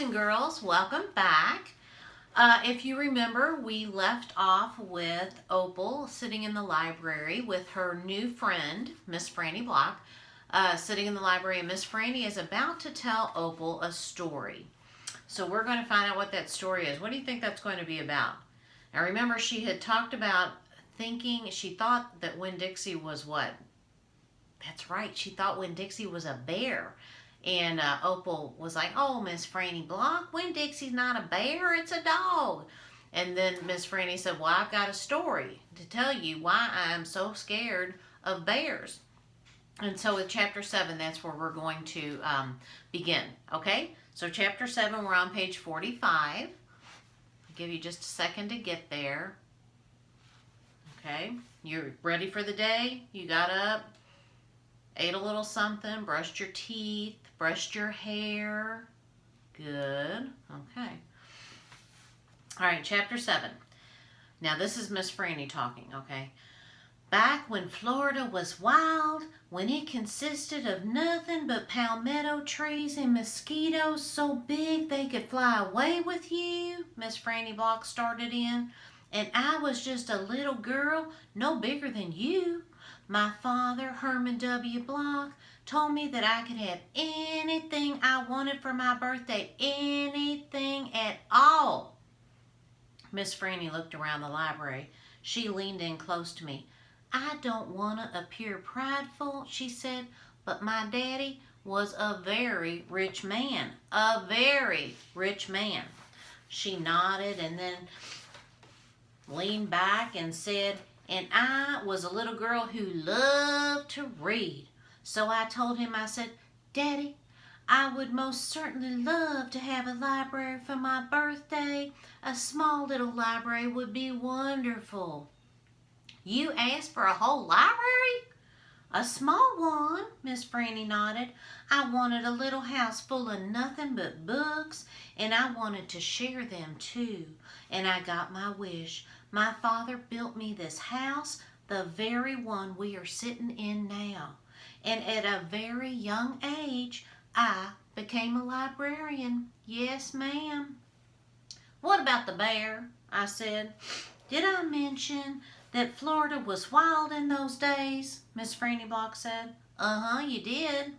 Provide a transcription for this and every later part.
and girls, welcome back. If you remember, we left off with Opal sitting in the library with her new friend, Miss Franny Block, sitting in the library, and Miss Franny is about to tell Opal a story. So we're going to find out what that story is. What do you think that's going to be about? Now remember, she had talked about she thought that Winn Dixie was what? That's right, she thought Winn Dixie was a bear. And Opal was like, "Oh, Miss Franny Block, Winn Dixie's not a bear, it's a dog." And then Miss Franny said, "Well, I've got a story to tell you why I'm so scared of bears." And so with chapter 7, that's where we're going to begin. Okay? So chapter 7, we're on page 45. I'll give you just a second to get there. Okay? You're ready for the day? You got up, ate a little something, brushed your teeth, brushed your hair. Good. Okay. All right, chapter 7. Now, this is Miss Franny talking, okay? Back when Florida was wild, when it consisted of nothing but palmetto trees and mosquitoes so big they could fly away with you, Miss Franny Block started in, and I was just a little girl, no bigger than you. My father, Herman W. Block, told me that I could have anything I wanted for my birthday, anything at all. Miss Franny looked around the library. She leaned in close to me. "I don't want to appear prideful," she said, "but my daddy was a very rich man, a very rich man." She nodded and then leaned back and said, "And I was a little girl who loved to read. So I told him, I said, 'Daddy, I would most certainly love to have a library for my birthday. A small little library would be wonderful.'" "You asked for a whole library?" "A small one," Miss Franny nodded. "I wanted a little house full of nothing but books, and I wanted to share them too. And I got my wish. My father built me this house, the very one we are sitting in now. And at a very young age, I became a librarian. Yes, ma'am." "What about the bear?" I said. "Did I mention that Florida was wild in those days?" Miss Franny Block said. "Uh-huh, you did."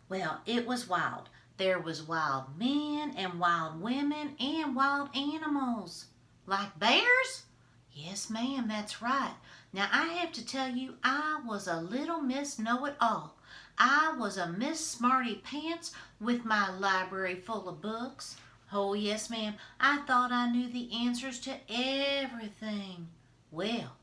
"Well, it was wild. There was wild men and wild women and wild animals." "Like bears?" "Yes, ma'am, that's right. Now, I have to tell you, I was a little Miss Know-It-All. I was a Miss Smarty Pants with my library full of books. Oh, yes, ma'am, I thought I knew the answers to everything. Well,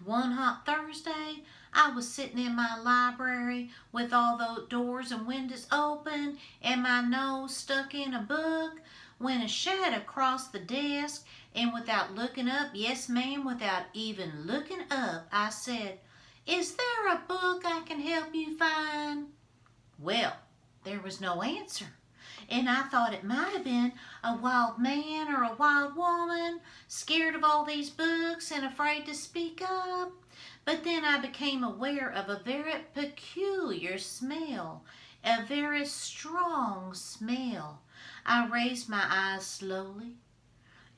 one hot Thursday, I was sitting in my library with all the doors and windows open and my nose stuck in a book when a shadow crossed the desk, and without looking up, yes ma'am, without even looking up, I said, 'Is there a book I can help you find?' Well, there was no answer. And I thought it might have been a wild man or a wild woman, scared of all these books and afraid to speak up. But then I became aware of a very peculiar smell, a very strong smell. I raised my eyes slowly,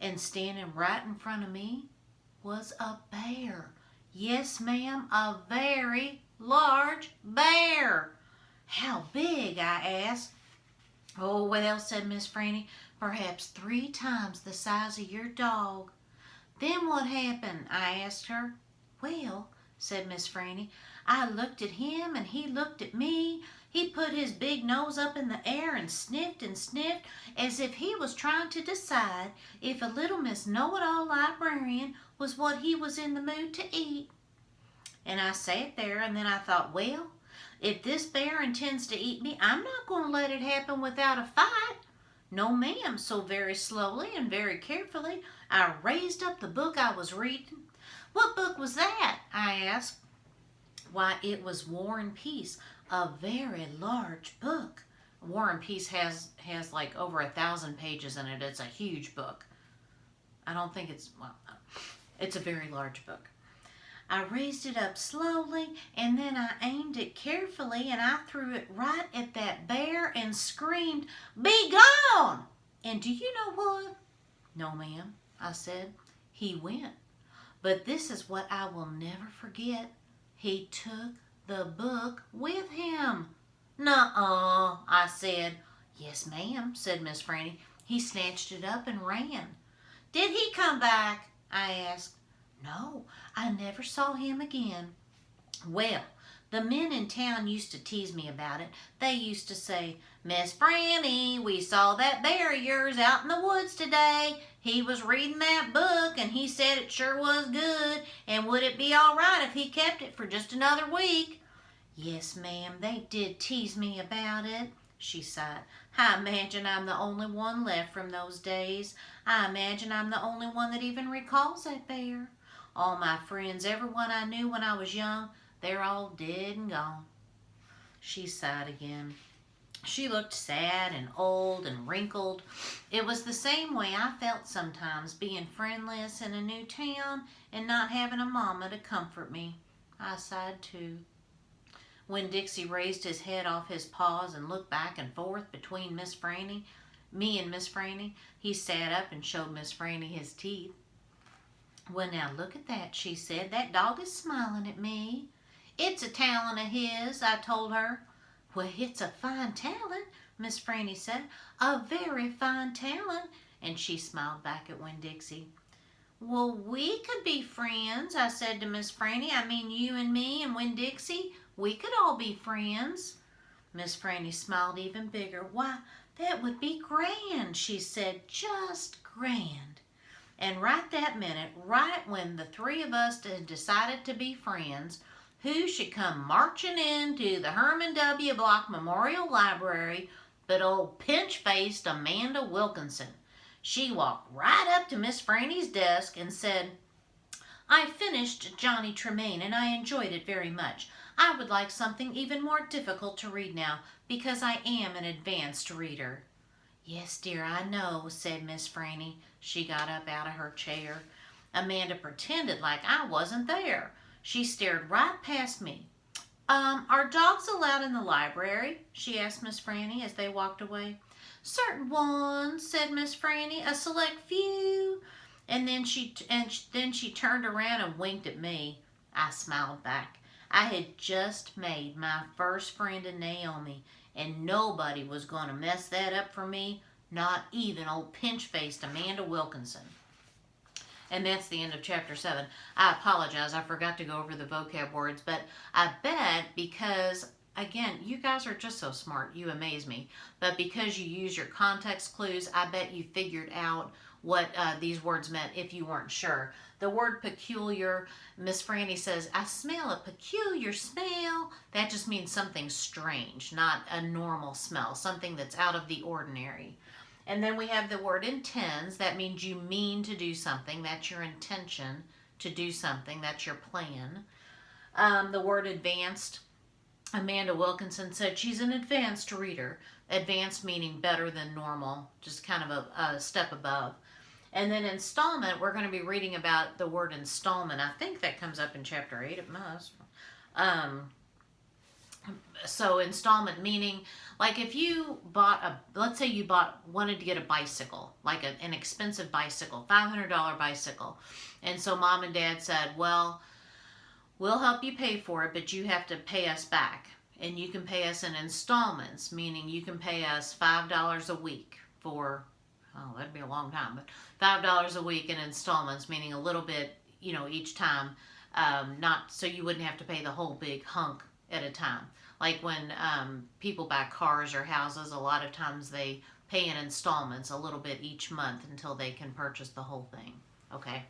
and standing right in front of me was a bear. Yes, ma'am, a very large bear." "How big?" I asked. "Oh, well," said Miss Franny, "perhaps 3 times the size of your dog." "Then what happened?" I asked her. "Well," said Miss Franny, "I looked at him and he looked at me. He put his big nose up in the air and sniffed as if he was trying to decide if a little Miss Know-It-All librarian was what he was in the mood to eat." And I sat there and then I thought, well, if this bear intends to eat me, I'm not going to let it happen without a fight. No, ma'am. So very slowly and very carefully, I raised up the book I was reading. "What book was that?" I asked. "Why, it was War and Peace, a very large book." War and Peace has like over 1,000 pages in it. It's a huge book. I don't think it's a very large book. I raised it up slowly, and then I aimed it carefully, and I threw it right at that bear, air and screamed, "Be gone!" And do you know what? "No, ma'am," I said. "He went. But this is what I will never forget. He took the book with him." "Nuh-uh," I said. "Yes, ma'am," said Miss Franny. "He snatched it up and ran." "Did he come back?" I asked. "No, I never saw him again." Well, the men in town used to tease me about it. They used to say, "Miss Franny, we saw that bear of yours out in the woods today. He was reading that book and he said it sure was good, and would it be all right if he kept it for just another week?" "Yes, ma'am, they did tease me about it," she sighed. "I imagine I'm the only one left from those days. I imagine I'm the only one that even recalls that bear. All my friends, everyone I knew when I was young, they're all dead and gone." She sighed again. She looked sad and old and wrinkled. It was the same way I felt sometimes, being friendless in a new town and not having a mama to comfort me. I sighed too. Winn Dixie raised his head off his paws and looked back and forth between me and Miss Franny. He sat up and showed Miss Franny his teeth. "Well, now look at that," she said. "That dog is smiling at me." "It's a talent of his," I told her. "Well, it's a fine talent," Miss Franny said. "A very fine talent." And she smiled back at Winn Dixie. "Well, we could be friends," I said to Miss Franny. "I mean, you and me and Winn Dixie. We could all be friends." Miss Franny smiled even bigger. "Why, that would be grand," she said. "Just grand." And right that minute, right when the three of us had decided to be friends, who should come marching into the Herman W. Block Memorial Library but old pinch-faced Amanda Wilkinson. She walked right up to Miss Franny's desk and said, "I finished Johnny Tremain and I enjoyed it very much. I would like something even more difficult to read now, because I am an advanced reader." "Yes, dear, I know," said Miss Franny. She got up out of her chair. Amanda pretended like I wasn't there. She stared right past me. Are dogs allowed in the library?" she asked Miss Franny as they walked away. "Certain ones," said Miss Franny, "a select few." And then she turned around and winked at me. I smiled back. I had just made my first friend in Naomi, and nobody was going to mess that up for me, not even old pinch-faced Amanda Wilkinson. And that's the end of chapter 7. I apologize, I forgot to go over the vocab words, but I bet because, again, you guys are just so smart, you amaze me, but because you use your context clues, I bet you figured out what these words meant if you weren't sure. The word peculiar, Miss Franny says, "I smell a peculiar smell." That just means something strange, not a normal smell, something that's out of the ordinary. And then we have the word intends. That means you mean to do something. That's your intention to do something. That's your plan. The word advanced. Amanda Wilkinson said she's an advanced reader. Advanced meaning better than normal, just kind of a step above. And then installment, we're going to be reading about the word installment. I think that comes up in chapter 8. It must. So installment meaning, like if you bought let's say you wanted to get a bicycle, like an expensive bicycle, $500 bicycle. And so mom and dad said, "Well, we'll help you pay for it, but you have to pay us back. And you can pay us in installments," meaning you can pay us $5 a week for, oh, that'd be a long time, but $5 a week in installments, meaning a little bit, each time, not so you wouldn't have to pay the whole big hunk at a time. Like when people buy cars or houses, a lot of times they pay in installments a little bit each month until they can purchase the whole thing. Okay.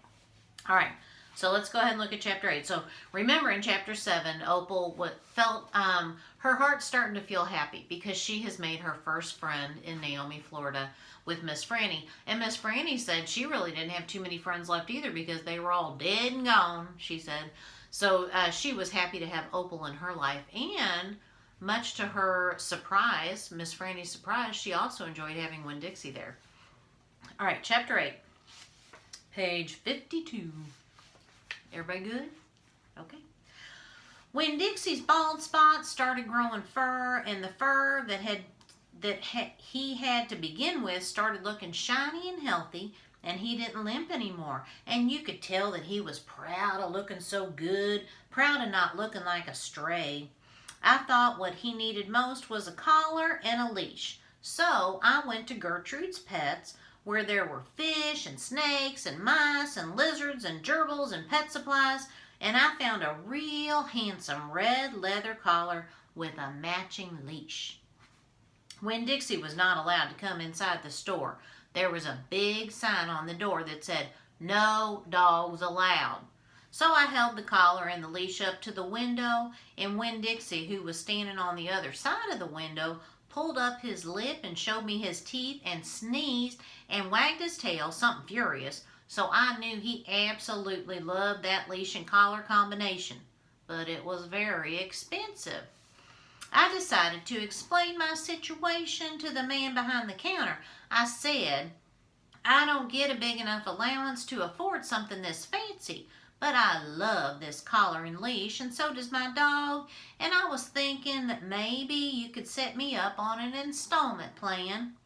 All right. So let's go ahead and look at chapter 8. So remember in chapter 7, Opal felt her heart starting to feel happy because she has made her first friend in Naomi, Florida with Miss Franny. And Miss Franny said she really didn't have too many friends left either because they were all dead and gone, she said. So she was happy to have Opal in her life. And much to her surprise, Miss Franny's surprise, she also enjoyed having Winn Dixie there. All right, chapter 8, page 52. Everybody good? Okay. Winn Dixie's bald spots started growing fur, and the fur that had he had to begin with started looking shiny and healthy, and he didn't limp anymore. And you could tell that he was proud of looking so good, proud of not looking like a stray. I thought what he needed most was a collar and a leash. So I went to Gertrude's Pets, where there were fish and snakes and mice and lizards and gerbils and pet supplies, and I found a real handsome red leather collar with a matching leash. Winn Dixie was not allowed to come inside the store. There was a big sign on the door that said, "No dogs allowed." So I held the collar and the leash up to the window, and Winn Dixie, who was standing on the other side of the window, pulled up his lip and showed me his teeth and sneezed and wagged his tail, something furious. So I knew he absolutely loved that leash and collar combination. But it was very expensive. I decided to explain my situation to the man behind the counter. I said, "I don't get a big enough allowance to afford something this fancy, but I love this collar and leash, and so does my dog, and I was thinking that maybe you could set me up on an installment plan."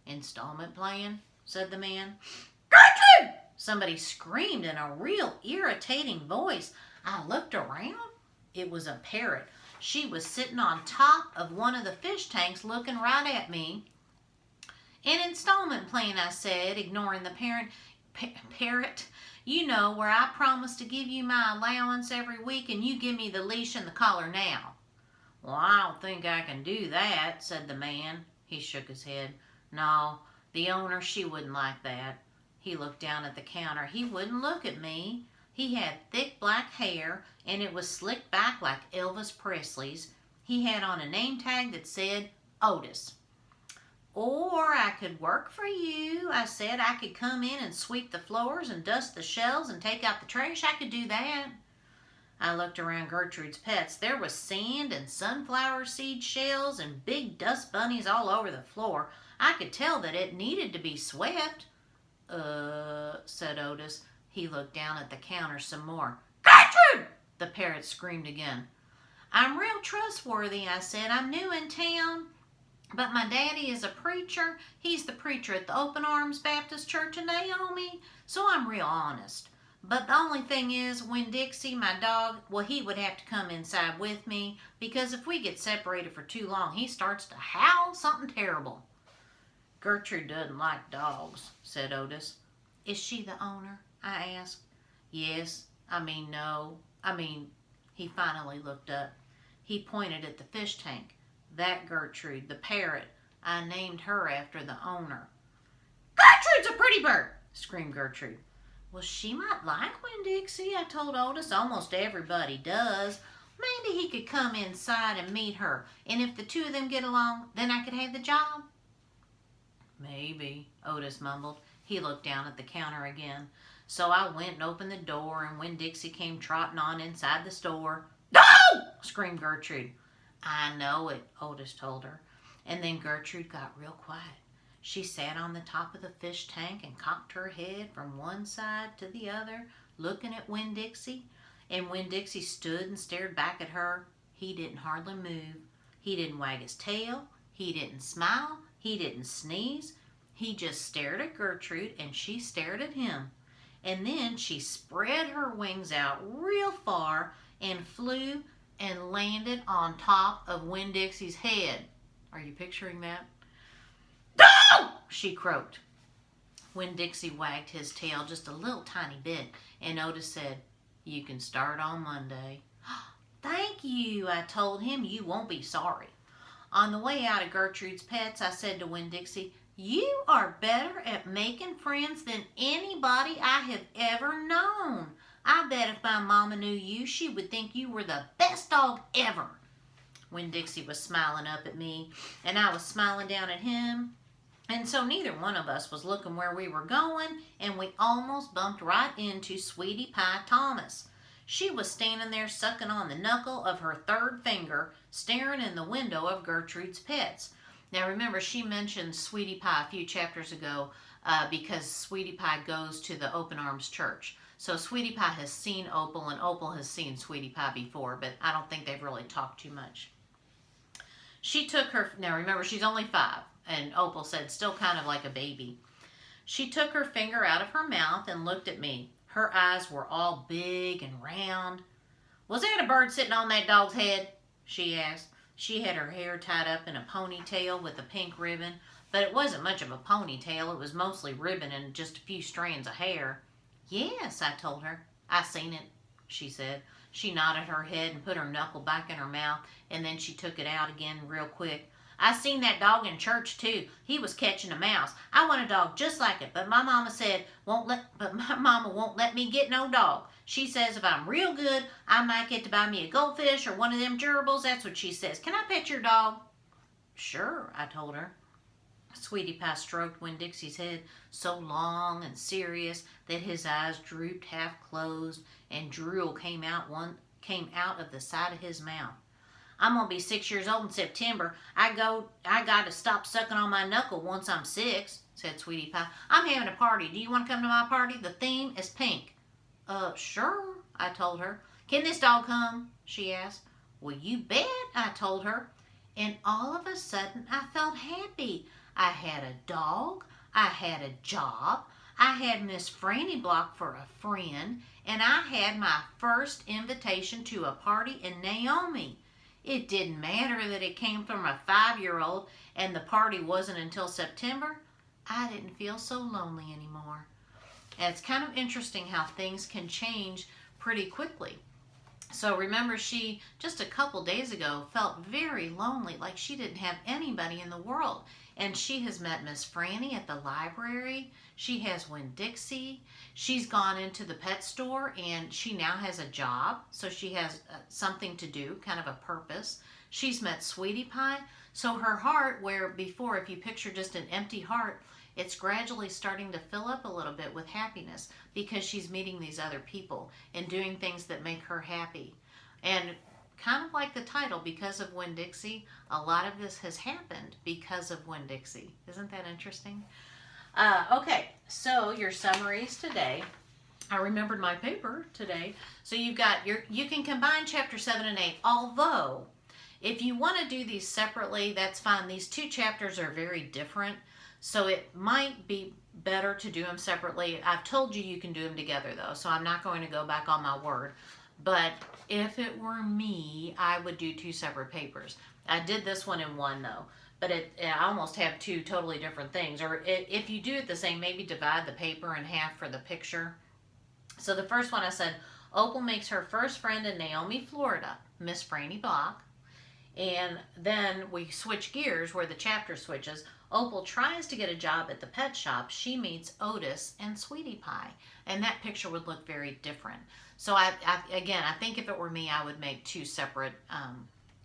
"Installment plan?" said the man. "Gertrude!" somebody screamed in a real irritating voice. I looked around. It was a parrot. She was sitting on top of one of the fish tanks looking right at me. "An installment plan," I said, ignoring the parrot. "You know, where I promise to give you my allowance every week and you give me the leash and the collar now." "Well, I don't think I can do that," said the man. He shook his head. "No, the owner, she wouldn't like that." He looked down at the counter. He wouldn't look at me. He had thick black hair, and it was slicked back like Elvis Presley's. He had on a name tag that said Otis. "Or I could work for you," I said. "I could come in and sweep the floors and dust the shelves and take out the trash. I could do that." I looked around Gertrude's Pets. There was sand and sunflower seed shells and big dust bunnies all over the floor. I could tell that it needed to be swept. Said Otis. He looked down at the counter some more. "Gertrude!" the parrot screamed again. "I'm real trustworthy," I said. "I'm new in town, but my daddy is a preacher. He's the preacher at the Open Arms Baptist Church in Naomi, so I'm real honest. But the only thing is, Winn Dixie, my dog, well, he would have to come inside with me, because if we get separated for too long, he starts to howl something terrible." "Gertrude doesn't like dogs," said Otis. "Is she the owner?" I asked. "Yes. No. He finally looked up. He pointed at the fish tank. "That Gertrude, the parrot. I named her after the owner." "Gertrude's a pretty bird!" screamed Gertrude. "Well, she might like Winn Dixie," I told Otis. "Almost everybody does. Maybe he could come inside and meet her, and if the two of them get along, then I could have the job." "Maybe," Otis mumbled. He looked down at the counter again. So I went and opened the door, and Winn Dixie came trotting on inside the store. "No!" screamed Gertrude. "I know it," Otis told her. And then Gertrude got real quiet. She sat on the top of the fish tank and cocked her head from one side to the other, looking at Winn Dixie. And Winn Dixie stood and stared back at her. He didn't hardly move. He didn't wag his tail. He didn't smile. He didn't sneeze. He just stared at Gertrude, and she stared at him. And then she spread her wings out real far and flew and landed on top of Winn Dixie's head. Are you picturing that? "No!" she croaked. Winn Dixie wagged his tail just a little tiny bit, and Otis said, "You can start on Monday." "Thank you," I told him. "You won't be sorry." On the way out of Gertrude's Pets, I said to Winn Dixie, "You are better at making friends than anybody I have ever known. I bet if my mama knew you, she would think you were the best dog ever." Winn Dixie was smiling up at me, and I was smiling down at him. And so neither one of us was looking where we were going, and we almost bumped right into Sweetie Pie Thomas. She was standing there sucking on the knuckle of her third finger, staring in the window of Gertrude's Pets. Now remember, she mentioned Sweetie Pie a few chapters ago because Sweetie Pie goes to the Open Arms Church. So Sweetie Pie has seen Opal, and Opal has seen Sweetie Pie before, but I don't think they've really talked too much. She took her, now remember, she's only 5, and Opal said, still kind of like a baby. She took her finger out of her mouth and looked at me. Her eyes were all big and round. Was that a bird sitting on that dog's head? She asked. She had her hair tied up in a ponytail with a pink ribbon, but it wasn't much of a ponytail. It was mostly ribbon and just a few strands of hair. Yes, I told her. I seen it, she said. She nodded her head and put her knuckle back in her mouth, and then she took it out again real quick. I seen that dog in church too. He was catching a mouse. I want a dog just like it, but my mama won't let me get no dog. She says if I'm real good, I might get to buy me a goldfish or one of them gerbils. That's what she says. Can I pet your dog? Sure, I told her. Sweetie Pie stroked Winn Dixie's head so long and serious that his eyes drooped half closed and drool came out of the side of his mouth. I'm gonna be 6 years old in September. I got to stop sucking on my knuckle once I'm 6, said Sweetie Pie. I'm having a party. Do you want to come to my party? The theme is pink. Sure, I told her. Can this dog come? She asked. Well, you bet, I told her. And all of a sudden, I felt happy. I had a dog. I had a job. I had Miss Franny Block for a friend. And I had my first invitation to a party in Naomi. It didn't matter that it came from a 5-year-old and the party wasn't until September. I didn't feel so lonely anymore. And it's kind of interesting how things can change pretty quickly. So remember, she just a couple days ago felt very lonely, like she didn't have anybody in the world. And she has met Miss Franny at the library. She has Winn Dixie. She's gone into the pet store and she now has a job. So she has something to do, kind of a purpose. She's met Sweetie Pie. So her heart, where before if you picture just an empty heart, it's gradually starting to fill up a little bit with happiness because she's meeting these other people and doing things that make her happy. And kind of like the title, because of Winn Dixie, a lot of this has happened because of Winn Dixie. Isn't that interesting? Okay, so your summaries today. I remembered my paper today. So you've got you can combine chapter 7 and 8, although if you want to do these separately, that's fine. These 2 chapters are very different. So it might be better to do them separately. I've told you you can do them together though, so I'm not going to go back on my word. But if it were me, I would do 2 separate papers. I did this one in one though, but I almost have 2 totally different things. Or if you do it the same, maybe divide the paper in half for the picture. So the first one I said, Opal makes her first friend in Naomi, Florida, Miss Franny Block. And then we switch gears where the chapter switches. Opal tries to get a job at the pet shop. She meets Otis and Sweetie Pie. And that picture would look very different. So again, I think if it were me, I would make 2 separate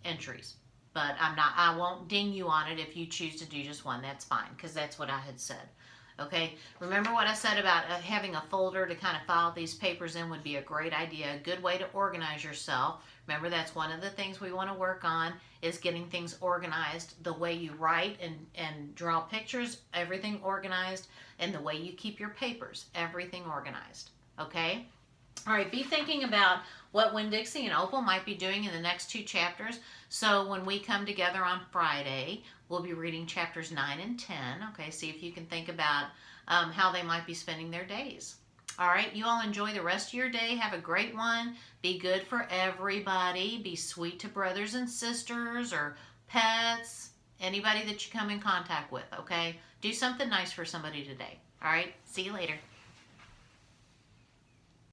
entries. But I won't ding you on it. If you choose to do just one, that's fine, because that's what I had said. Okay, remember what I said about having a folder to kind of file these papers in would be a great idea, a good way to organize yourself. Remember, that's one of the things we want to work on, is getting things organized, the way you write and draw pictures, everything organized, and the way you keep your papers, everything organized. Okay? All right, be thinking about what Winn Dixie and Opal might be doing in the next 2 chapters. So when we come together on Friday, we'll be reading chapters 9 and 10. Okay, see if you can think about how they might be spending their days. All right, you all enjoy the rest of your day. Have a great one. Be good for everybody. Be sweet to brothers and sisters or pets, anybody that you come in contact with, okay? Do something nice for somebody today. All right, see you later.